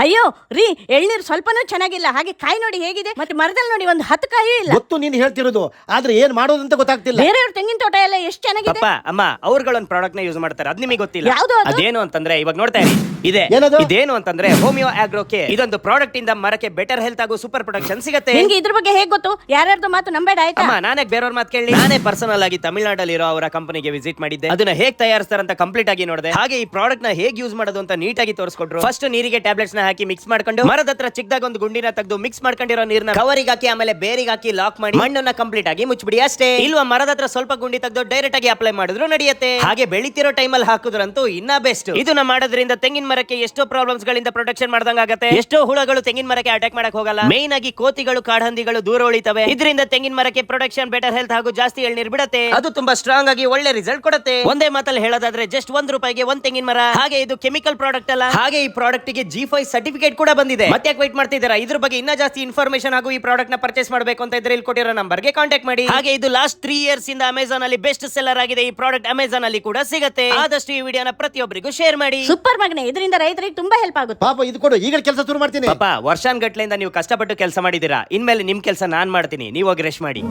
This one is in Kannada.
ಅಯ್ಯೋ ರೀ, ಎಳ್ನೀರು ಸ್ವಲ್ಪನೂ ಚೆನ್ನಾಗಿಲ್ಲ. ಹಾಗೆ ಕಾಯಿ ನೋಡಿ ಹೇಗಿದೆ, ಮತ್ತೆ ಮರದಲ್ಲಿ ನೋಡಿ ಒಂದು 10 ಕಾಯಿ ಇಲ್ಲ. ಗೊತ್ತು ನೀನ್ ಹೇಳ್ತಿರೋದು, ಆದ್ರೆ ಏನ್ ಮಾಡೋದಂತ ಗೊತ್ತಾಗ್ತಿಲ್ಲ. ಬೇರೆಯವ್ರ ತೆಂಗಿನ ತೋಟ ಎಲ್ಲ ಎಷ್ಟು ಚೆನ್ನಾಗಿದೆ. ಅಪ್ಪ ಅಮ್ಮ ಅವ್ರುಗಳೊಂದು ಪ್ರಾಡಕ್ಟ್ ನ ಯೂಸ್ ಮಾಡ್ತಾರೆ, ಅದ್ ನಿಮಗೆ ಗೊತ್ತಿಲ್ಲ. ಯಾವ್ದು ಅದು? ಅದೇನು ಅಂತಂದ್ರೆ ಇವಾಗ ನೋಡ್ತಾ ಇರಿ, ಇದೆ ಏನದು? ಇದೇನು ಅಂತಂದ್ರೆ ಹೋಮಿಯೋ ಆಗ್ರೋಕೆ. ಇದೊಂದು ಪ್ರಾಡಕ್ಟ್ ಇಂದ ಮರಕ್ಕೆ ಬೆಟರ್ ಹೆಲ್ತ್ ಹಾಗೂ ಸೂಪರ್ ಪ್ರೊಡಕ್ಷನ್ ಸಿಗುತ್ತೆ. ನಿಮ್ಗೆ ಇದ್ರ ಬಗ್ಗೆ ಹೇಗ್ ಗೊತ್ತು? ಯಾರ್ಯಾರ್ದು ಮಾತು ನಂಬೇಡ ಆಯ್ತಾ? ಅಮ್ಮ ನಾನೇ ಬೇರೆಯವ್ರ ಮಾತು ಕೇಳಿ, ನಾನೇ ಪರ್ಸನಲ್ ಆಗಿ ತಮಿಳ್ನಾಡಲ್ಲಿ ಇರೋ ಅವರ ಕಂಪನಿಗೆ ವಿಸಿಟ್ ಮಾಡಿದ್ದೆ. ಅದನ್ನ ಹೇಗ್ ತಯಾರಿಸ್ತಾರಂತ ಕಂಪ್ಲೀಟ್ ಆಗಿ ನೋಡಿದೆ. ಹಾಗೆ ಈ ಪ್ರಾಡಕ್ಟ್ ನ ಹೇಗ್ ಯೂಸ್ ಮಾಡೋದು ಅಂತ ನೀಟಾಗಿ ತೋರಿಸ್ಕೊಟ್ರು. ಫಸ್ಟ್ ನೀರಿಗೆ ಟ್ಯಾಬ್ಲೆಟ್ಸ್ ನ ಹಾಕಿ ಮಿಕ್ಸ್ ಮಾಡ್ಕೊಂಡು ಮರದ ಹತ್ರ ಚಿಕ್ಕದಾಗ ಒಂದು ಗುಂಡಿನ ತೆಗೆದು ಮಿಕ್ಸ್ ಮಾಡ್ಕೊಂಡಿರೋ ನೀರ್ನ ಕವರಿಗೆ ಹಾಕಿ ಆಮೇಲೆ ಬೇರಿಗೆ ಹಾಕಿ ಲಾಕ್ ಮಾಡಿ ಮಣ್ಣನ್ನ ಕಂಪ್ಲೀಟ್ ಆಗಿ ಮುಚ್ಚಿಬಿಡಿ ಅಷ್ಟೇ. ಇಲ್ವಾ ಮರದ ಹತ್ರ ಸ್ವಲ್ಪ ಗುಂಡಿ ತೆಗೆದು ಡೈರೆಕ್ಟ್ ಆಗಿ ಅಪ್ಲೈ ಮಾಡಿದ್ರು ನಡೆಯುತ್ತೆ. ಹಾಗೆ ಬೆಳಿತಿರೋ ಟೈಮಲ್ಲಿ ಹಾಕುದ್ರಂತೂ ಇನ್ನ ಬೆಸ್ಟ್. ಇದನ್ನ ಮಾಡೋದ್ರಿಂದ ತೆಂಗಿನ ಮರಕ್ಕೆ ಎಷ್ಟೋ ಪ್ರಾಬ್ಲಮ್ಸ್ ಗಳಿಂದ ಪ್ರೊಟೆಕ್ಷನ್ ಮಾಡ್ದಂಗ ಆಗುತ್ತೆ. ಎಷ್ಟೋ ಹುಳಗಳು ತೆಂಗಿನ ಮರಕ್ಕೆ ಅಟ್ಯಾಕ್ ಮಾಡಕ್ ಹೋಗಲ್ಲ. ಮೇನ್ ಆಗಿ ಕೋತಿಗಳು ಕಾಡಹಂದಿಗಳು ದೂರ ಉಳಿತವೆ. ಇದರಿಂದ ತೆಂಗಿನ ಮರಕ್ಕೆ ಪ್ರೊಟೆಕ್ಷನ್, ಬೆಟರ್ ಹೆಲ್ತ್ ಹಾಗೂ ಜಾಸ್ತಿ ಎಳ್ನೀರು ಬಿಡುತ್ತೆ. ಅದು ತುಂಬಾ ಸ್ಟ್ರಾಂಗ್ ಆಗಿ ಒಳ್ಳೆ ರಿಸಲ್ಟ್ ಕೊಡುತ್ತೆ. ಒಂದೇ ಮಾತಲ್ಲಿ ಹೇಳೋದಾದ್ರೆ ಜಸ್ಟ್ ₹1 ಒಂದ್ ತೆಂಗಿನ ಮರ. ಹಾಗೆ ಇದು ಕೆಮಿಕಲ್ ಪ್ರಾಡಕ್ಟ್ ಅಲ್ಲ. ಹಾಗೆ ಈ ಪ್ರಾಡಕ್ಟ್ ಗೆ G5 ಸರ್ಟಿಫಿಕೇಟ್ ಕೂಡ ಬಂದಿದೆ. ಮತ್ತೆ ಯಾಕೆ ವೈಟ್ ಮಾಡ್ತಿದ್ದೀರಾ? ಇದ್ರ ಬಗ್ಗೆ ಇನ್ನೂ ಜಾಸ್ತಿ ಇನ್ಫಾರ್ಮೇಶನ್ ಹಾಗೂ ಈ ಪ್ರಾಡಕ್ಟ್ ನ ಪರ್ಚೇಸ್ ಮಾಡಬೇಕು ಅಂತ ಇದ್ರೆ ಇಲ್ಲಿ ಕೊಟ್ಟಿರೋ ನಂಬರ್ ಗೆ ಕಾಂಟ್ಯಾಕ್ಟ್ ಮಾಡಿ. ಹಾಗೆ ಇದು ಲಾಸ್ಟ್ 3 ಇಯರ್ಸ್ ಇಂದ ಅಮೆಜಾನ್ ಅಲ್ಲಿ ಬೆಸ್ಟ್ ಸೆಲ್ಲರ್ ಆಗಿದೆ. ಈ ಪ್ರಾಡಕ್ಟ್ ಅಮೆಜಾನ್ ಅಲ್ಲಿ ಕೂಡ ಸಿಗುತ್ತೆ. ಆದಷ್ಟು ಈ ವಿಡಿಯೋನ ಪ್ರತಿಯೊಬ್ಬರಿಗೂ ಶೇರ್ ಮಾಡಿ. ಸೂಪರ್ ಮಗನೇ, ಇದರಿಂದ ರೈತರಿಗೆ ತುಂಬಾ ಹೆಲ್ಪ್ ಆಗುತ್ತೆ. ಪಾಪ ಇದು ಕೊಡು, ಈಗ ಕೆಲಸ ಶುರು ಮಾಡ್ತೀನಿ. ಪಾಪ ವರ್ಷಾನ್ಗಟ್ಲೆಯಿಂದ ನೀವು ಕಷ್ಟಪಟ್ಟು ಕೆಲಸ ಮಾಡಿದೀರಾ. ಇನ್ಮೇಲೆ ನಿಮ್ ಕೆಲಸ ನಾನ್ ಮಾಡ್ತೀನಿ, ನೀವು ಹೋಗಿ ರೆಸ್ಟ್ ಮಾಡಿ.